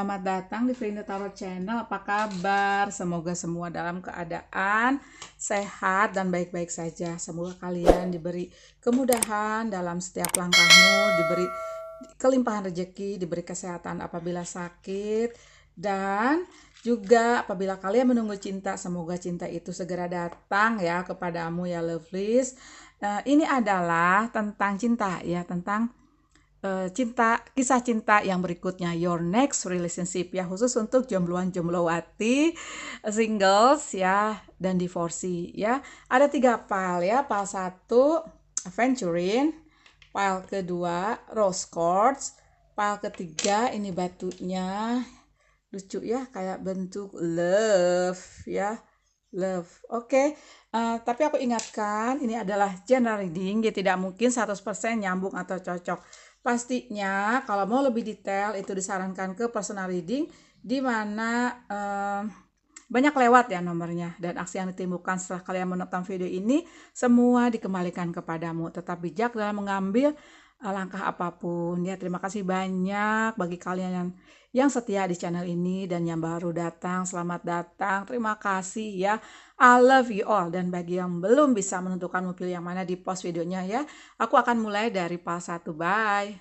selamat datang di Frinda Tarot Channel. Apa kabar? Semoga semua dalam keadaan sehat dan baik-baik saja. Semoga kalian diberi kemudahan dalam setiap langkahmu, diberi kelimpahan rezeki, diberi kesehatan apabila sakit, dan juga apabila kalian menunggu cinta, semoga cinta itu segera datang ya kepadamu ya lovelies. Ini adalah tentang cinta ya, tentang kisah cinta yang berikutnya, your next relationship ya, khusus untuk jombloan jomblowati, singles ya, dan divorcee ya. Ada 3 pile ya, pile 1 aventuring, pile kedua rose quartz, pile ketiga ini batunya lucu ya, kayak bentuk love ya, love. Oke. Tapi aku ingatkan ini adalah general reading, ya tidak mungkin 100% nyambung atau cocok. Pastinya kalau mau lebih detail itu disarankan ke personal reading, di mana banyak lewat ya nomornya, dan aksi yang ditimbulkan setelah kalian menonton video ini semua dikembalikan kepadamu. Tetap bijak dalam mengambil langkah apapun ya. Terima kasih banyak bagi kalian yang setia di channel ini, dan yang baru datang, selamat datang. Terima kasih ya. I love you all. Dan bagi yang belum bisa menentukan mau pilih yang mana di post videonya ya, aku akan mulai dari pile 1. Bye.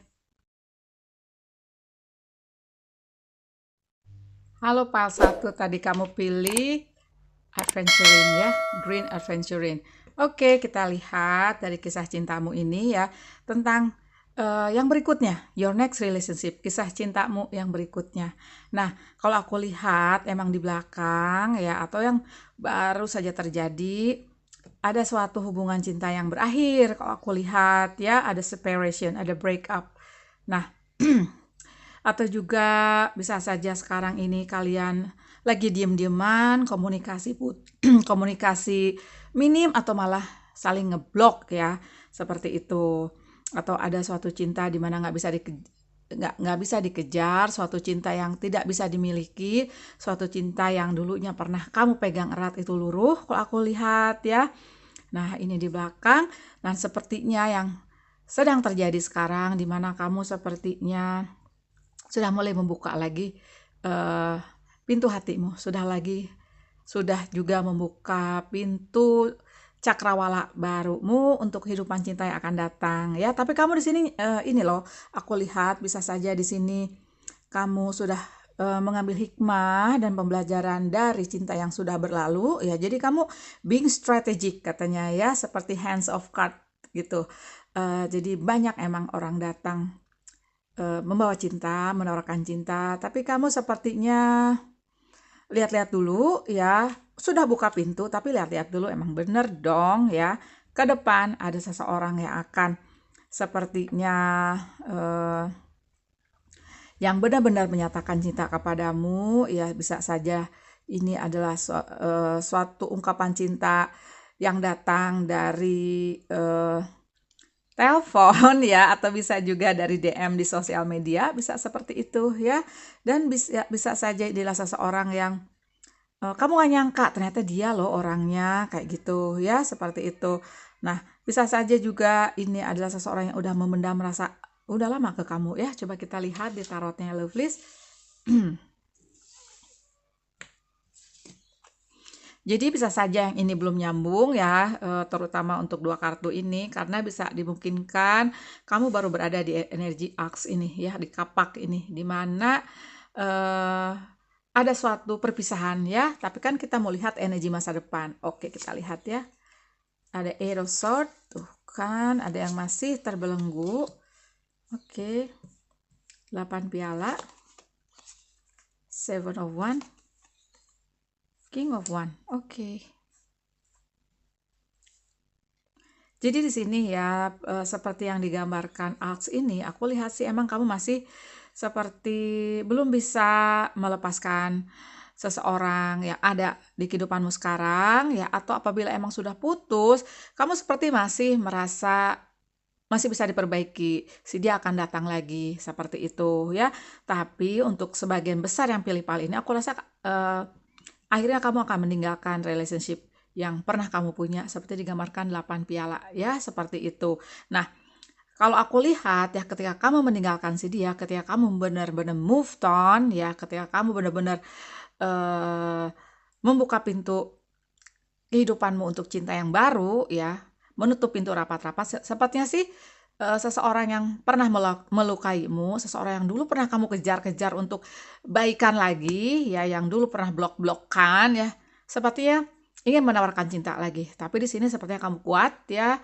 Halo pile 1, tadi kamu pilih adventuring ya, green adventuring. Oke, kita lihat dari kisah cintamu ini ya, tentang yang berikutnya, your next relationship, kisah cintamu yang berikutnya. Nah, kalau aku lihat emang di belakang ya, atau yang baru saja terjadi, ada suatu hubungan cinta yang berakhir. Kalau aku lihat ya, ada separation, ada break up. Nah, atau juga bisa saja sekarang ini kalian lagi diem-dieman, komunikasi minim, atau malah saling ngeblok ya, seperti itu. Atau ada suatu cinta di mana nggak bisa dikejar, suatu cinta yang tidak bisa dimiliki, suatu cinta yang dulunya pernah kamu pegang erat itu luruh, kalau aku lihat ya. Nah, ini di belakang, dan sepertinya yang sedang terjadi sekarang, di mana kamu sepertinya sudah mulai membuka lagi pintu hatimu, sudah juga membuka pintu cakrawala barumu untuk kehidupan cinta yang akan datang ya. Tapi kamu di sini ini loh, aku lihat bisa saja di sini kamu sudah mengambil hikmah dan pembelajaran dari cinta yang sudah berlalu ya. Jadi kamu being strategic katanya ya, seperti hands of card gitu. Jadi banyak emang orang datang membawa cinta, menawarkan cinta, tapi kamu sepertinya lihat-lihat dulu ya, sudah buka pintu tapi lihat-lihat dulu emang bener dong ya, ke depan ada seseorang yang akan sepertinya yang benar-benar menyatakan cinta kepadamu ya. Bisa saja ini adalah suatu ungkapan cinta yang datang dari telepon ya, atau bisa juga dari DM di sosial media, bisa seperti itu ya. Dan bisa saja inilah seseorang yang kamu gak nyangka ternyata dia loh orangnya, kayak gitu ya, seperti itu. Nah, bisa saja juga ini adalah seseorang yang udah memendam rasa udah lama ke kamu ya. Coba kita lihat di tarotnya lovelies. Jadi bisa saja yang ini belum nyambung ya, terutama untuk 2 kartu ini, karena bisa dimungkinkan kamu baru berada di energi aks ini ya, di kapak ini, di mana ada suatu perpisahan ya, tapi kan kita mau lihat energi masa depan. Oke, kita lihat ya. Ada Eight of Swords, tuh kan, ada yang masih terbelenggu. Oke. 8 piala. Seven of Wands. King of Wands. Oke. Jadi di sini ya, seperti yang digambarkan Aks ini, aku lihat sih emang kamu masih seperti belum bisa melepaskan seseorang yang ada di kehidupanmu sekarang ya, atau apabila emang sudah putus, kamu seperti masih merasa masih bisa diperbaiki, si dia akan datang lagi, seperti itu ya. Tapi untuk sebagian besar yang pilih pal ini, aku rasa akhirnya kamu akan meninggalkan relationship yang pernah kamu punya, seperti digambarkan 8 piala ya, seperti itu. Nah, kalau aku lihat ya, ketika kamu meninggalkan si dia, ketika kamu benar-benar move on ya, ketika kamu benar-benar eh, membuka pintu kehidupanmu untuk cinta yang baru ya, menutup pintu rapat-rapat, sepertinya sih seseorang yang pernah melukaimu, seseorang yang dulu pernah kamu kejar-kejar untuk baikan lagi ya, yang dulu pernah blok-blokkan ya, sepertinya ingin menawarkan cinta lagi. Tapi di sini sepertinya kamu kuat ya,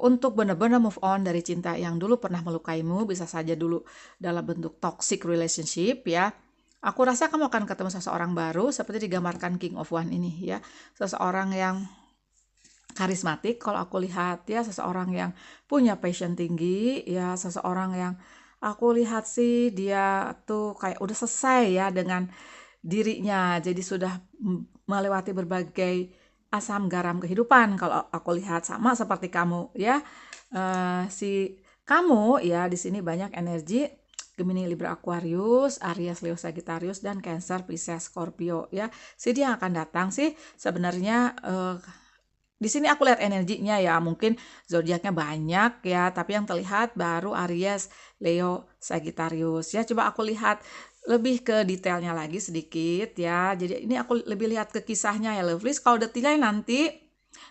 untuk benar-benar move on dari cinta yang dulu pernah melukaimu, bisa saja dulu dalam bentuk toxic relationship ya. Aku rasa kamu akan ketemu seseorang baru seperti digambarkan King of One ini ya. Seseorang yang karismatik kalau aku lihat ya, seseorang yang punya passion tinggi ya, seseorang yang aku lihat sih dia tuh kayak udah selesai ya dengan dirinya. Jadi sudah melewati berbagai asam garam kehidupan kalau aku lihat, sama seperti kamu ya. Si kamu ya di sini banyak energi Gemini, Libra, Aquarius, Aries, Leo, Sagittarius, dan Cancer, Pisces, Scorpio ya. Si dia yang akan datang sih sebenarnya di sini aku lihat energinya ya, mungkin zodiaknya banyak ya, tapi yang terlihat baru Aries, Leo, Sagittarius ya. Coba aku lihat lebih ke detailnya lagi sedikit ya. Jadi ini aku lebih lihat ke kisahnya ya, lovelies. Kalau detailnya nanti,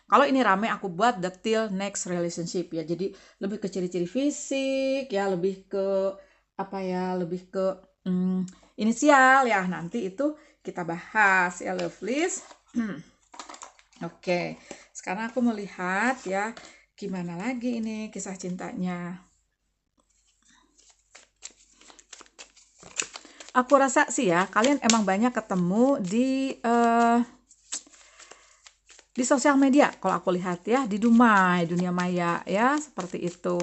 kalau ini rame aku buat detail next relationship ya. Jadi lebih ke ciri-ciri fisik ya, lebih ke apa ya, lebih ke inisial ya. Nanti itu kita bahas ya, lovelies. Oke, sekarang aku melihat ya gimana lagi ini kisah cintanya. Aku rasa sih ya, kalian emang banyak ketemu di sosial media kalau aku lihat ya, di dunia maya ya, seperti itu.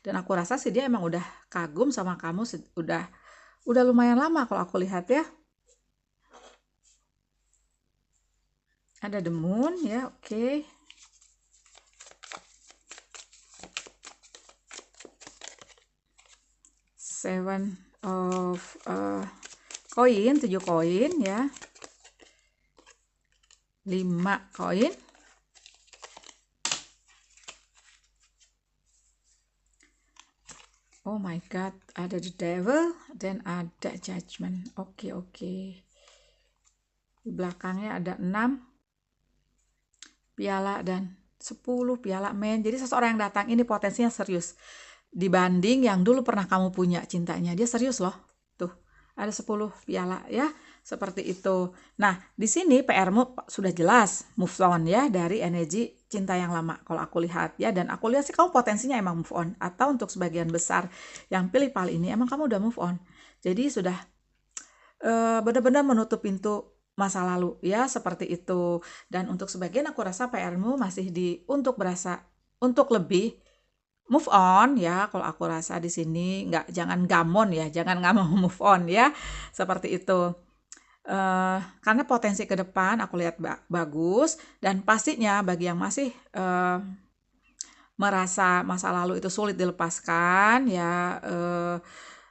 Dan aku rasa sih dia emang udah kagum sama kamu, udah lumayan lama kalau aku lihat ya. Ada the moon ya, oke. Seven of koin, 7 koin ya. 5 koin. Oh my god, ada the devil dan ada judgment. Oke. Di belakangnya ada 6 piala dan 10 piala men. Jadi seseorang yang datang ini potensinya serius dibanding yang dulu pernah kamu punya cintanya. Dia serius loh. Tuh, ada 10 piala ya. Seperti itu. Nah, di sini PR-mu sudah jelas move on ya dari energi cinta yang lama kalau aku lihat ya. Dan aku lihat sih kamu potensinya emang move on. Atau untuk sebagian besar yang pilih PAL ini emang kamu udah move on. Jadi sudah benar-benar menutup pintu masa lalu ya, seperti itu. Dan untuk sebagian aku rasa PR-mu masih untuk lebih move on ya. Kalau aku rasa di sini jangan gamon ya, jangan nggak move on ya, seperti itu. Karena potensi ke depan aku lihat bagus, dan pastinya bagi yang masih merasa masa lalu itu sulit dilepaskan ya,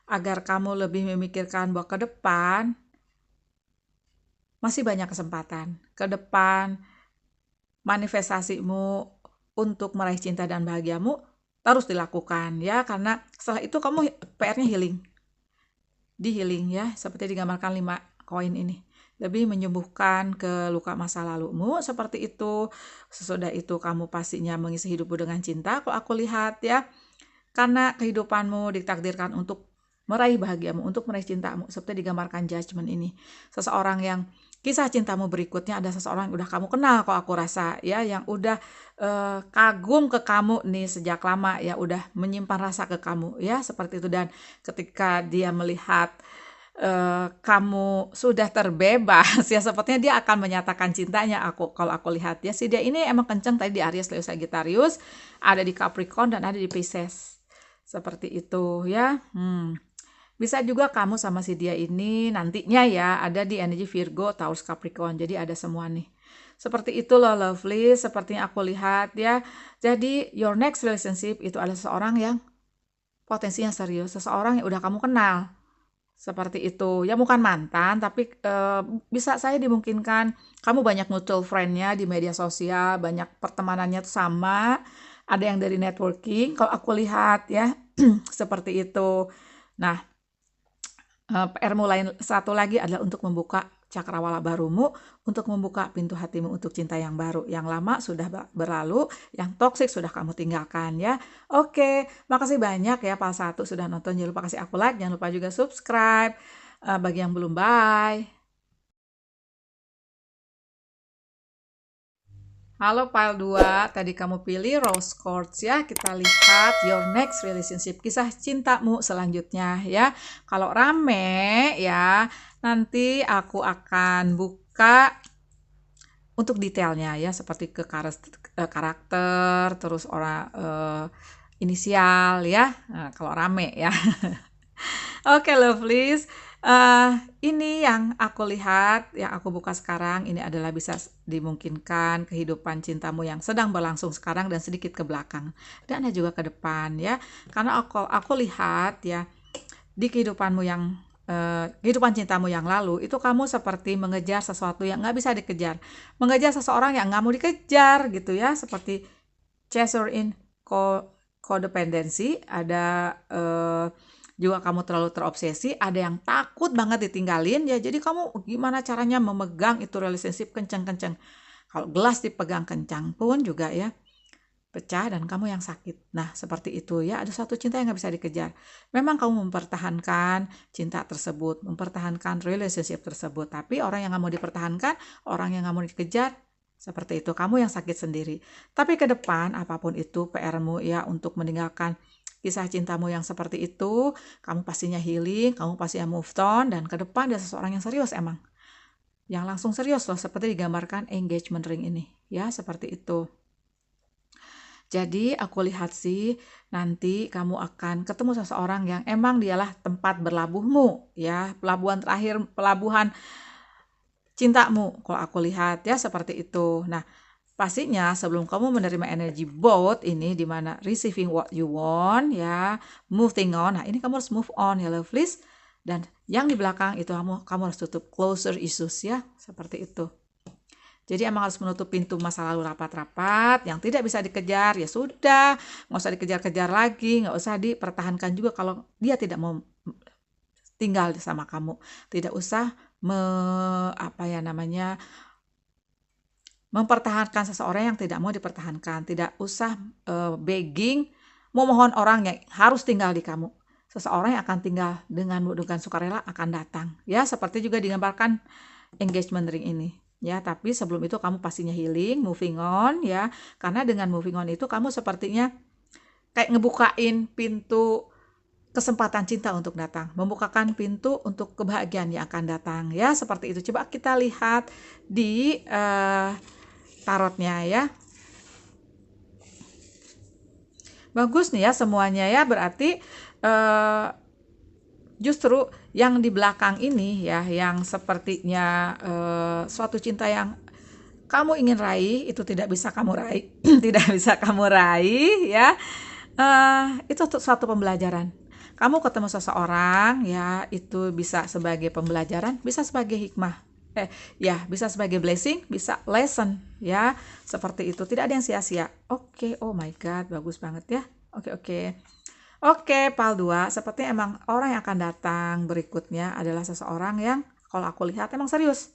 agar kamu lebih memikirkan bahwa ke depan masih banyak kesempatan. Ke depan manifestasimu untuk meraih cinta dan bahagiamu terus dilakukan ya, karena setelah itu kamu PR-nya healing ya, seperti digambarkan 5 koin ini, lebih menyembuhkan ke luka masa lalumu seperti itu. Sesudah itu kamu pastinya mengisi hidupmu dengan cinta kalau aku lihat ya, karena kehidupanmu ditakdirkan untuk meraih bahagiamu, untuk meraih cintamu, seperti digambarkan judgment ini. Seseorang yang kisah cintamu berikutnya ada seseorang yang udah kamu kenal kok aku rasa ya, yang udah kagum ke kamu nih sejak lama ya, udah menyimpan rasa ke kamu ya, seperti itu. Dan ketika dia melihat kamu sudah terbebas ya, sepertinya dia akan menyatakan cintanya. Kalau aku lihat ya, si dia ini emang kenceng tadi di Aries, Leo, Sagittarius, ada di Capricorn dan ada di Pisces, seperti itu ya. Bisa juga kamu sama si dia ini nantinya ya ada di energi Virgo, Taurus, Capricorn. Jadi ada semua nih. Seperti itu loh lovely, sepertinya aku lihat ya. Jadi your next relationship itu adalah seseorang yang potensinya serius, seseorang yang udah kamu kenal. Seperti itu. Ya bukan mantan, tapi bisa saya dimungkinkan kamu banyak mutual friend-nya di media sosial, banyak pertemanannya tuh sama. ada yang dari networking, kalau aku lihat ya, seperti itu. Nah, PR-mu lain satu lagi adalah untuk membuka cakrawala barumu, untuk membuka pintu hatimu untuk cinta yang baru. Yang lama sudah berlalu, yang toksik sudah kamu tinggalkan ya. Oke, makasih banyak ya Pal 1 sudah nonton. Jangan lupa kasih aku like, jangan lupa juga subscribe. Bagi yang belum, bye. Halo Pile 2, tadi kamu pilih Rose Quartz ya. Kita lihat your next relationship, kisah cintamu selanjutnya ya. Kalau rame ya, nanti aku akan buka untuk detailnya ya, seperti ke karakter, terus orang inisial ya. Nah, kalau rame ya. Oke, lovelies. Ini yang aku lihat, yang aku buka sekarang, ini adalah bisa dimungkinkan kehidupan cintamu yang sedang berlangsung sekarang dan sedikit ke belakang. Dan juga ke depan ya. Karena aku lihat ya, di kehidupanmu yang kehidupan cintamu yang lalu, itu kamu seperti mengejar sesuatu yang nggak bisa dikejar. Mengejar seseorang yang nggak mau dikejar gitu ya, seperti chaser in codependency, ada juga kamu terlalu terobsesi, ada yang takut banget ditinggalin ya, jadi kamu gimana caranya memegang itu relationship kencang-kencang. Kalau gelas dipegang kencang pun juga ya pecah dan kamu yang sakit. Nah, seperti itu ya, ada suatu cinta yang nggak bisa dikejar. Memang kamu mempertahankan cinta tersebut, mempertahankan relationship tersebut, tapi orang yang nggak mau dipertahankan, orang yang nggak mau dikejar, seperti itu, kamu yang sakit sendiri. Tapi ke depan, apapun itu PR-mu ya, untuk meninggalkan kisah cintamu yang seperti itu, kamu pastinya healing, kamu pastinya move on, dan ke depan ada seseorang yang serius emang. Yang langsung serius loh, seperti digambarkan engagement ring ini. Ya, seperti itu. Jadi aku lihat sih nanti kamu akan ketemu seseorang yang emang dialah tempat berlabuhmu ya, pelabuhan terakhir, pelabuhan cintamu. Kalau aku lihat ya seperti itu. Nah, pastinya sebelum kamu menerima energi both ini, di mana receiving what you want ya, moving on. Nah, ini kamu harus move on ya lovelies. Dan yang di belakang itu kamu harus tutup closure issues ya, seperti itu. Jadi emang harus menutup pintu masa lalu rapat-rapat, yang tidak bisa dikejar, ya sudah, nggak usah dikejar-kejar lagi, nggak usah dipertahankan juga kalau dia tidak mau tinggal sama kamu. Tidak usah mempertahankan seseorang yang tidak mau dipertahankan. Tidak usah begging, memohon orang yang harus tinggal di kamu. Seseorang yang akan tinggal dengan sukarela akan datang. Ya, seperti juga digambarkan engagement ring ini. Ya, tapi sebelum itu kamu pastinya healing, moving on ya. Karena dengan moving on itu kamu sepertinya kayak ngebukain pintu kesempatan cinta untuk datang, membukakan pintu untuk kebahagiaan yang akan datang ya, seperti itu. Coba kita lihat di tarotnya ya. Bagus nih ya semuanya ya, berarti justru yang di belakang ini ya, yang sepertinya suatu cinta yang kamu ingin raih itu tidak bisa kamu raih, tidak bisa kamu raih ya. Itu suatu pembelajaran. Kamu ketemu seseorang ya, itu bisa sebagai pembelajaran, bisa sebagai hikmah. Ya, bisa sebagai blessing, bisa lesson ya. Seperti itu, tidak ada yang sia-sia. Oke, oh my god, bagus banget ya. Oke. Oke, Pal 2, seperti emang orang yang akan datang berikutnya adalah seseorang yang kalau aku lihat emang serius.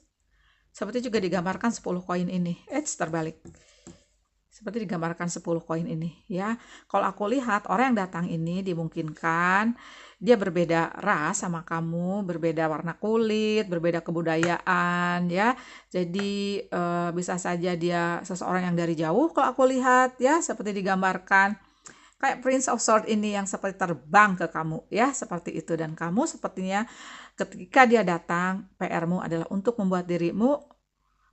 Seperti juga digambarkan 10 koin ini. Terbalik. Seperti digambarkan 10 koin ini ya. Kalau aku lihat orang yang datang ini dimungkinkan dia berbeda ras sama kamu, berbeda warna kulit, berbeda kebudayaan ya. Jadi bisa saja dia seseorang yang dari jauh kalau aku lihat ya, seperti digambarkan kayak Prince of Swords ini yang seperti terbang ke kamu ya, seperti itu. Dan kamu sepertinya ketika dia datang, PR-mu adalah untuk membuat dirimu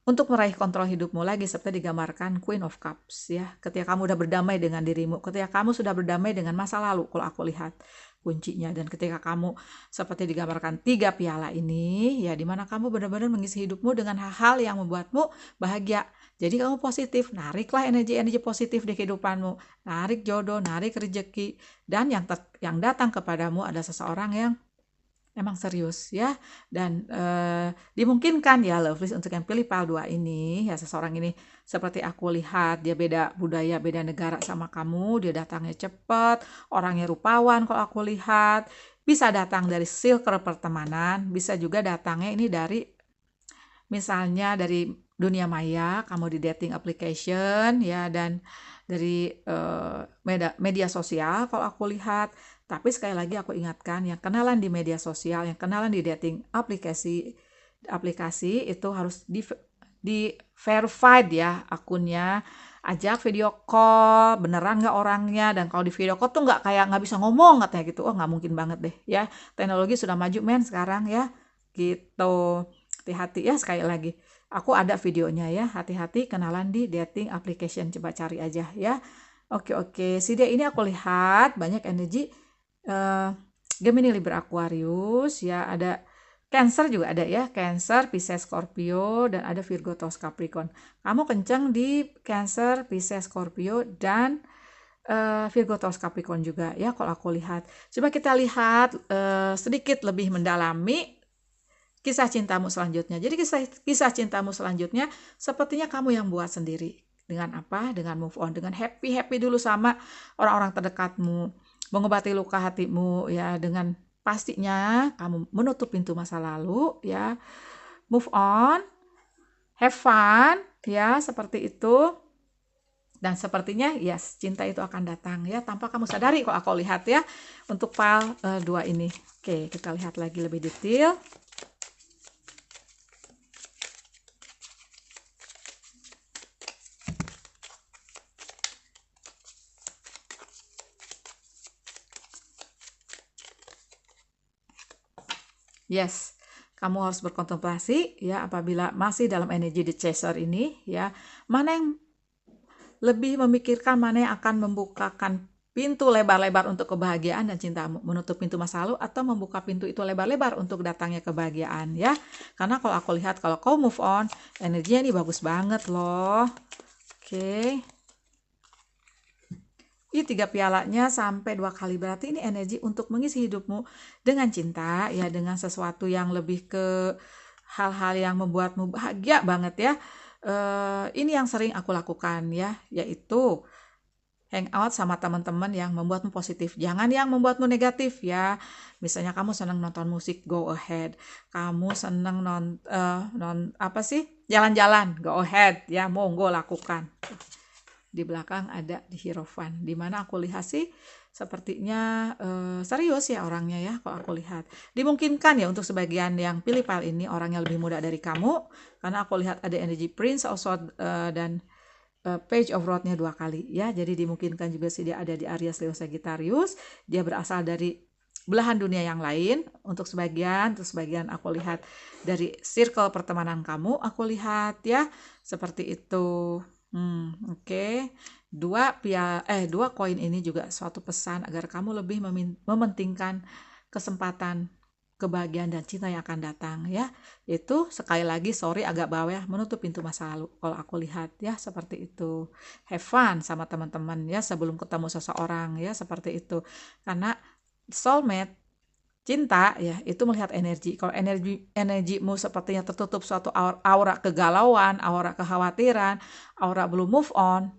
untuk meraih kontrol hidupmu lagi, seperti digambarkan Queen of Cups ya. Ketika kamu udah berdamai dengan dirimu, ketika kamu sudah berdamai dengan masa lalu, kalau aku lihat kuncinya. Dan ketika kamu seperti digambarkan 3 piala ini ya, dimana kamu benar-benar mengisi hidupmu dengan hal-hal yang membuatmu bahagia. Jadi kamu positif, nariklah energi-energi positif di kehidupanmu, narik jodoh, narik rezeki, dan yang datang kepadamu ada seseorang yang emang serius ya. Dan dimungkinkan ya Lovelies untuk yang pilih pile 2 ini ya, seseorang ini seperti aku lihat dia beda budaya, beda negara sama kamu, dia datangnya cepat, orangnya rupawan kalau aku lihat. Bisa datang dari circle pertemanan, bisa juga datangnya ini dari misalnya dari dunia maya, kamu di dating application ya, dan dari media sosial kalau aku lihat. Tapi sekali lagi aku ingatkan, yang kenalan di media sosial, yang kenalan di dating aplikasi itu harus di verified ya akunnya, ajak video call, beneran nggak orangnya, dan kalau di video call tuh nggak bisa ngomong katanya gitu. Oh, nggak mungkin banget deh ya, teknologi sudah maju men sekarang ya gitu. Hati-hati ya, sekali lagi aku ada videonya ya, hati-hati kenalan di dating application, coba cari aja ya. Oke, si dia ini aku lihat banyak energi Gemini, Libra, Aquarius ya, ada Cancer juga ada ya, Cancer, Pisces, Scorpio, dan ada Virgo, Taurus, Capricorn. Kamu kenceng di Cancer, Pisces, Scorpio, dan Virgo, Taurus, Capricorn juga ya kalau aku lihat. Coba kita lihat sedikit lebih mendalami kisah cintamu selanjutnya. Jadi kisah cintamu selanjutnya sepertinya kamu yang buat sendiri. Dengan apa? Dengan move on, dengan happy dulu sama orang-orang terdekatmu, mengobati luka hatimu ya, dengan pastinya kamu menutup pintu masa lalu ya, move on, have fun ya, seperti itu. Dan sepertinya yes, cinta itu akan datang ya tanpa kamu sadari kok aku lihat ya untuk pile 2 ini. Oke, kita lihat lagi lebih detail. Yes, kamu harus berkontemplasi ya apabila masih dalam energi the chaser ini ya. Mana yang lebih memikirkan, mana yang akan membukakan pintu lebar-lebar untuk kebahagiaan dan cintamu, menutup pintu masa lalu atau membuka pintu itu lebar-lebar untuk datangnya kebahagiaan ya. Karena kalau aku lihat kalau kau move on, energinya ini bagus banget loh. Oke. Ini 3 pialanya sampai 2 kali, berarti ini energi untuk mengisi hidupmu dengan cinta ya, dengan sesuatu yang lebih ke hal-hal yang membuatmu bahagia banget ya. Ini yang sering aku lakukan ya, yaitu hangout sama teman-teman yang membuatmu positif, jangan yang membuatmu negatif ya. Misalnya kamu senang nonton musik, go ahead. Kamu senang jalan-jalan, go ahead ya, monggo lakukan. Di belakang ada di Hierophant, dimana aku lihat sih sepertinya serius ya orangnya ya kalau aku lihat. Dimungkinkan ya untuk sebagian yang pilih pile ini orangnya lebih muda dari kamu, karena aku lihat ada energi Prince of Swords dan Page of Rod-nya 2 kali ya. Jadi dimungkinkan juga sih dia ada di Aries, Leo, Sagittarius, dia berasal dari belahan dunia yang lain. Untuk sebagian aku lihat dari circle pertemanan kamu, aku lihat ya seperti itu. Oke. Dua koin ini juga suatu pesan agar kamu lebih mementingkan kesempatan kebahagiaan dan cinta yang akan datang ya. Itu sekali lagi sorry agak bawah, menutup pintu masa lalu kalau aku lihat ya, seperti itu. Have fun sama teman-teman ya sebelum ketemu seseorang ya, seperti itu. Karena soulmate, cinta ya, itu melihat energi. Kalau energimu sepertinya tertutup suatu aura kegalauan, aura kekhawatiran, aura belum move on,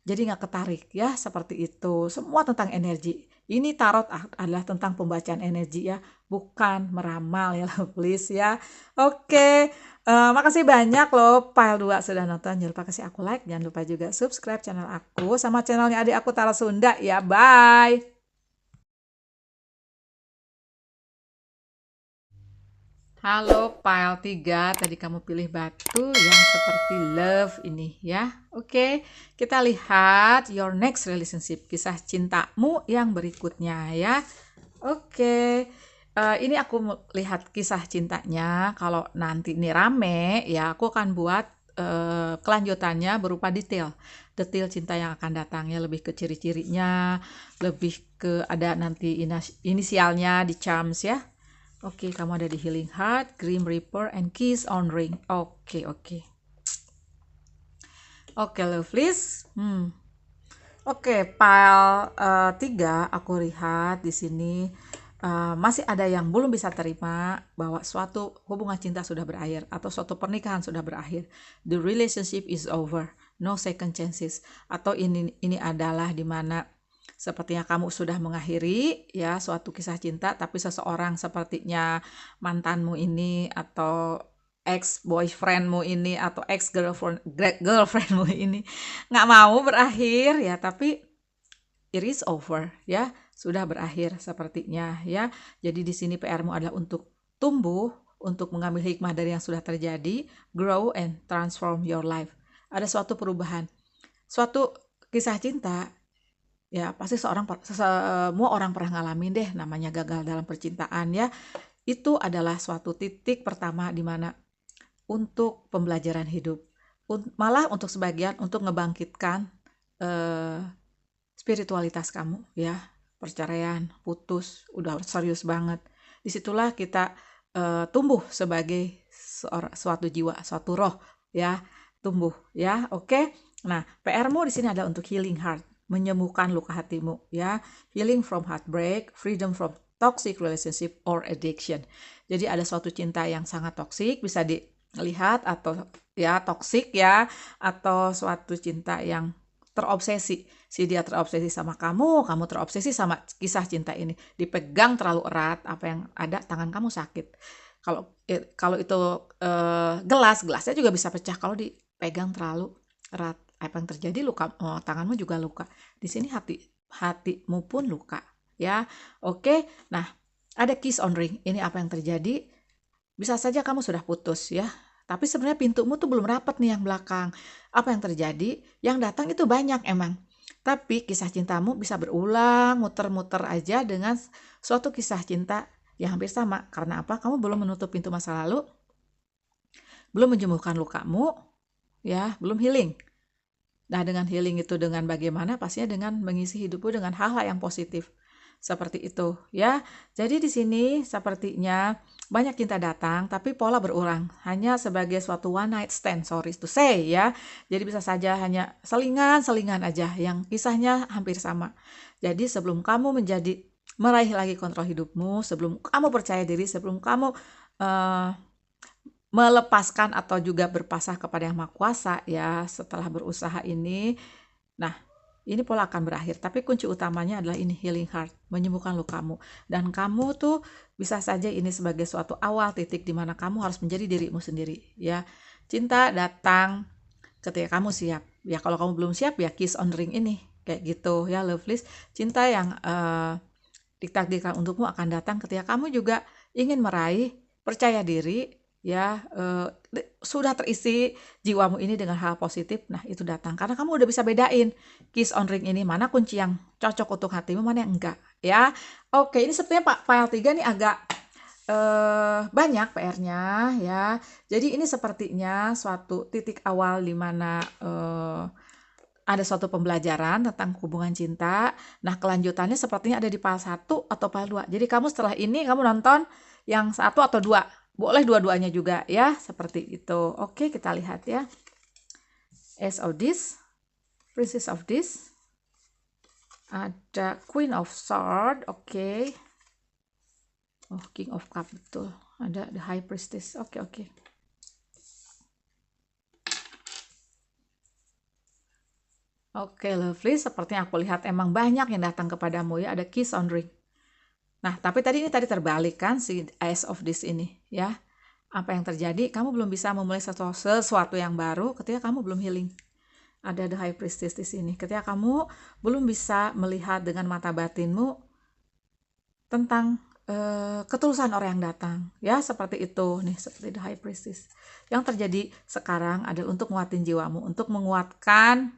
jadi nggak ketarik ya, seperti itu. Semua tentang energi. Ini tarot adalah tentang pembacaan energi ya, bukan meramal ya, please ya. Oke, makasih banyak loh pile 2 sudah nonton. Jangan lupa kasih aku like, jangan lupa juga subscribe channel aku sama channelnya adik aku Tara Sunda ya. Bye. Halo pile 3, tadi kamu pilih batu yang seperti love ini ya. Oke, kita lihat your next relationship, kisah cintamu yang berikutnya ya. Oke, ini aku lihat kisah cintanya. Kalau nanti ini rame ya, aku akan buat kelanjutannya berupa detail cinta yang akan datangnya, lebih ke ciri-cirinya, lebih ke ada nanti inisialnya di charms ya. Oke, kamu ada di Healing Heart, Grim Reaper, and Kiss on Ring. Oke. Oke, lovelies. Oke, pile 3 aku lihat di sini masih ada yang belum bisa terima bahwa suatu hubungan cinta sudah berakhir atau suatu pernikahan sudah berakhir. The relationship is over, no second chances. Atau ini adalah dimana sepertinya kamu sudah mengakhiri ya suatu kisah cinta, tapi seseorang sepertinya mantanmu ini atau ex boyfriendmu ini atau ex girlfriendmu ini nggak mau berakhir ya, tapi it is over ya, sudah berakhir sepertinya ya. Jadi di sini PR-mu adalah untuk tumbuh, untuk mengambil hikmah dari yang sudah terjadi, grow and transform your life. Ada suatu perubahan. Suatu kisah cinta ya pasti semua orang pernah ngalamin deh namanya gagal dalam percintaan ya. Itu adalah suatu titik pertama di mana untuk pembelajaran hidup. Malah untuk sebagian untuk ngebangkitkan spiritualitas kamu ya. Perceraian, putus, udah serius banget. Disitulah kita tumbuh sebagai suatu jiwa, suatu roh ya, tumbuh ya. Oke. Nah, PR-mu di sini adalah untuk healing heart, menyembuhkan luka hatimu ya. Healing from heartbreak, freedom from toxic relationship or addiction. Jadi ada suatu cinta yang sangat toksik, bisa dilihat atau ya toksik ya, atau suatu cinta yang terobsesi. Si dia terobsesi sama kamu terobsesi sama kisah cinta ini. Dipegang terlalu erat, apa yang ada tangan kamu sakit. Kalau itu gelasnya juga bisa pecah kalau dipegang terlalu erat. Apa yang terjadi? Luka, tanganmu juga luka. Di sini hatimu pun luka, ya. Oke. Nah, ada kiss on ring. Ini apa yang terjadi? Bisa saja kamu sudah putus, ya. Tapi sebenarnya pintumu tuh belum rapat nih yang belakang. Apa yang terjadi? Yang datang itu banyak emang. Tapi kisah cintamu bisa berulang, muter-muter aja dengan suatu kisah cinta yang hampir sama. Karena apa? Kamu belum menutup pintu masa lalu, belum menyembuhkan lukamu, ya, belum healing. Nah, dengan healing itu dengan bagaimana? Pastinya dengan mengisi hidupmu dengan hal-hal yang positif. Seperti itu, ya. Jadi di sini sepertinya banyak cinta datang, tapi pola berulang. Hanya sebagai suatu one night stand, sorry to say, ya. Jadi bisa saja hanya selingan aja yang kisahnya hampir sama. Jadi sebelum kamu meraih lagi kontrol hidupmu, sebelum kamu percaya diri, sebelum kamu melepaskan atau juga berpasrah kepada Yang Maha Kuasa ya, setelah berusaha ini. Nah, ini pola akan berakhir, tapi kunci utamanya adalah ini healing heart, menyembuhkan lukamu. Dan kamu tuh bisa saja ini sebagai suatu awal titik di mana kamu harus menjadi dirimu sendiri ya. Cinta datang ketika kamu siap. Ya kalau kamu belum siap ya kiss on ring ini kayak gitu ya, Lovelies. Cinta yang ditakdirkan untukmu akan datang ketika kamu juga ingin meraih percaya diri ya, sudah terisi jiwamu ini dengan hal positif. Nah itu datang karena kamu udah bisa bedain kiss on ring ini mana kunci yang cocok untuk hatimu, mana yang enggak ya. Oke, ini sepertinya Pak file 3 nih agak banyak PR-nya ya. Jadi ini sepertinya suatu titik awal di mana ada suatu pembelajaran tentang hubungan cinta. Nah kelanjutannya sepertinya ada di file 1 atau file 2. Jadi kamu setelah ini kamu nonton yang 1 atau 2. Boleh dua-duanya juga ya, seperti itu. Oke, kita lihat ya. Ace of this, Princess of this, ada Queen of Sword, oke. Oh, King of Cup, betul. Ada the High Priestess, oke. Oke, lovely. Sepertinya aku lihat emang banyak yang datang kepadamu ya. Ada kiss on ring. Nah, tapi tadi terbalik kan si Ace of this ini ya. Apa yang terjadi? Kamu belum bisa memulai sesuatu yang baru ketika kamu belum healing. Ada the High Priestess di sini. Ketika kamu belum bisa melihat dengan mata batinmu tentang ketulusan orang yang datang. Ya, seperti itu nih, seperti the High Priestess. Yang terjadi sekarang adalah untuk menguatkan jiwamu, untuk menguatkan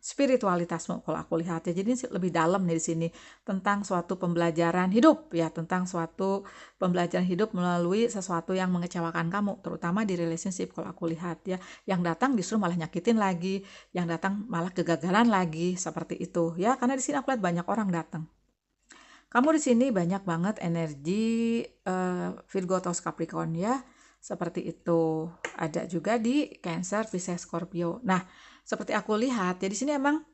spiritualitasmu kalau aku lihat ya. Jadi lebih dalam nih di sini tentang suatu pembelajaran hidup ya, tentang suatu pembelajaran hidup melalui sesuatu yang mengecewakan kamu, terutama di relationship kalau aku lihat ya. Yang datang justru malah nyakitin lagi, yang datang malah kegagalan lagi, seperti itu ya. Karena di sini aku lihat banyak orang datang. Kamu di sini banyak banget energi Virgo atau Capricorn ya. Seperti itu. Ada juga di Cancer, Pisces, Scorpio. Nah, seperti aku lihat ya di sini emang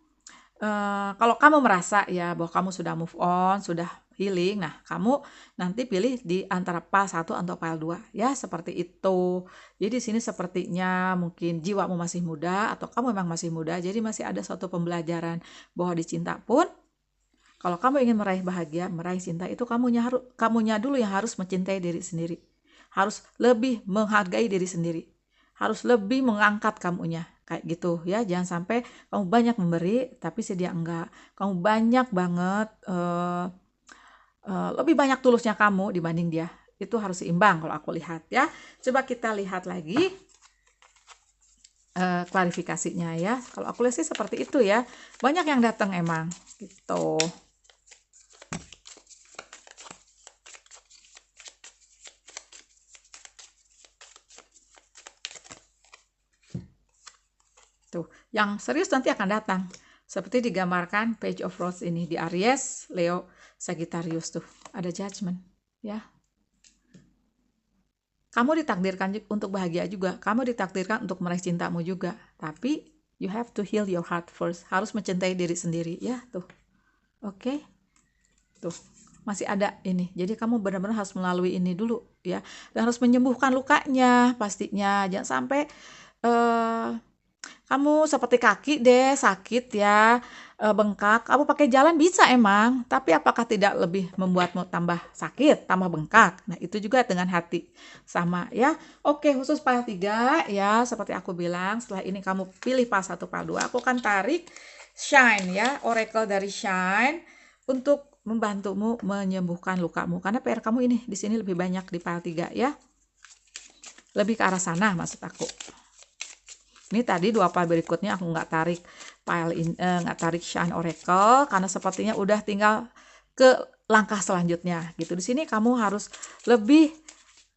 kalau kamu merasa ya bahwa kamu sudah move on, sudah healing, nah kamu nanti pilih di antara pile 1 atau pile 2 ya, seperti itu. Jadi di sini sepertinya mungkin jiwamu masih muda atau kamu memang masih muda, jadi masih ada suatu pembelajaran bahwa di cinta pun kalau kamu ingin meraih bahagia, meraih cinta itu kamunya dulu yang harus mencintai diri sendiri. Harus lebih menghargai diri sendiri. Harus lebih mengangkat kamunya. Kayak gitu ya. Jangan sampai kamu banyak memberi tapi si dia enggak. Kamu banyak banget lebih banyak tulusnya kamu dibanding dia. Itu harus seimbang kalau aku lihat ya. Coba kita lihat lagi klarifikasinya ya. Kalau aku lihat sih seperti itu ya. Banyak yang datang emang gitu. Tuh, yang serius nanti akan datang. Seperti digambarkan Page of Roses ini di Aries, Leo, Sagittarius tuh. Ada judgment, ya. Kamu ditakdirkan untuk bahagia juga. Kamu ditakdirkan untuk meraih cintamu juga. Tapi you have to heal your heart first. Harus mencintai diri sendiri, ya, tuh. Oke. Tuh, masih ada ini. Jadi kamu benar-benar harus melalui ini dulu, ya. Dan harus menyembuhkan lukanya pastinya. Jangan sampai kamu seperti kaki deh sakit ya, bengkak, kamu pakai jalan bisa emang, tapi apakah tidak lebih membuatmu tambah sakit, tambah bengkak? Nah, itu juga dengan hati sama ya. Oke, khusus pile 3 ya, seperti aku bilang, setelah ini kamu pilih pile 1, pile 2, aku akan tarik Shine ya, Oracle dari Shine untuk membantumu menyembuhkan lukamu. Karena PR kamu ini di sini lebih banyak di pile 3 ya. Lebih ke arah sana maksud aku. Ini tadi 2 pile berikutnya aku nggak tarik nggak tarik Shine Oracle karena sepertinya udah tinggal ke langkah selanjutnya gitu. Di sini kamu harus lebih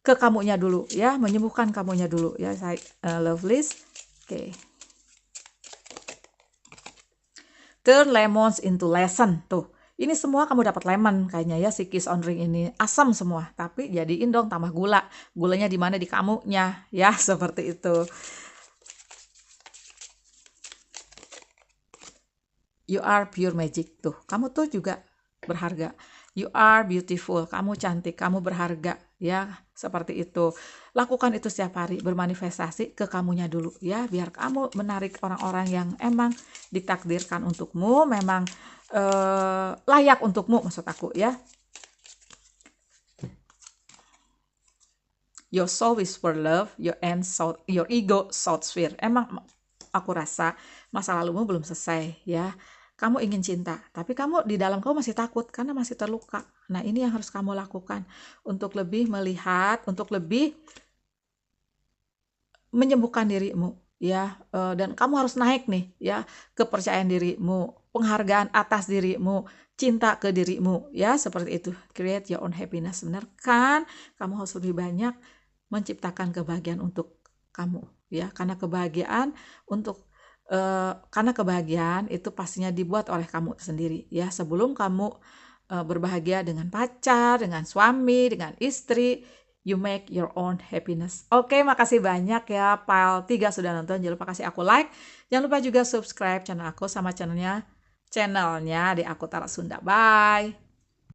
ke kamunya dulu ya, menyembuhkan kamunya dulu ya, saya Lovelace. Oke. Turn lemons into lesson tuh. Ini semua kamu dapat lemon kayaknya ya, si Kiss on Ring ini asam semua, tapi jadiin dong tambah gula. Gulanya di mana? Di kamunya ya, seperti itu. You are pure magic tuh. Kamu tuh juga berharga. You are beautiful. Kamu cantik, kamu berharga ya, seperti itu. Lakukan itu setiap hari, bermanifestasi ke kamunya dulu ya, biar kamu menarik orang-orang yang emang ditakdirkan untukmu, memang layak untukmu maksud aku ya. Your soul is for love, your ego sought sphere. Emang aku rasa masa lalumu belum selesai ya. Kamu ingin cinta, tapi kamu di dalam kamu masih takut karena masih terluka. Nah, ini yang harus kamu lakukan untuk lebih melihat, untuk lebih menyembuhkan dirimu ya. Dan kamu harus naik nih ya, kepercayaan dirimu, penghargaan atas dirimu, cinta ke dirimu ya, seperti itu. Create your own happiness, benar kan? Kamu harus lebih banyak menciptakan kebahagiaan untuk kamu ya, karena kebahagiaan itu pastinya dibuat oleh kamu sendiri ya. Sebelum kamu berbahagia dengan pacar, dengan suami, dengan istri, you make your own happiness. Oke, makasih banyak ya pile 3 sudah nonton. Jangan lupa kasih aku like, jangan lupa juga subscribe channel aku sama channelnya di Aku Tara Sunda. Bye.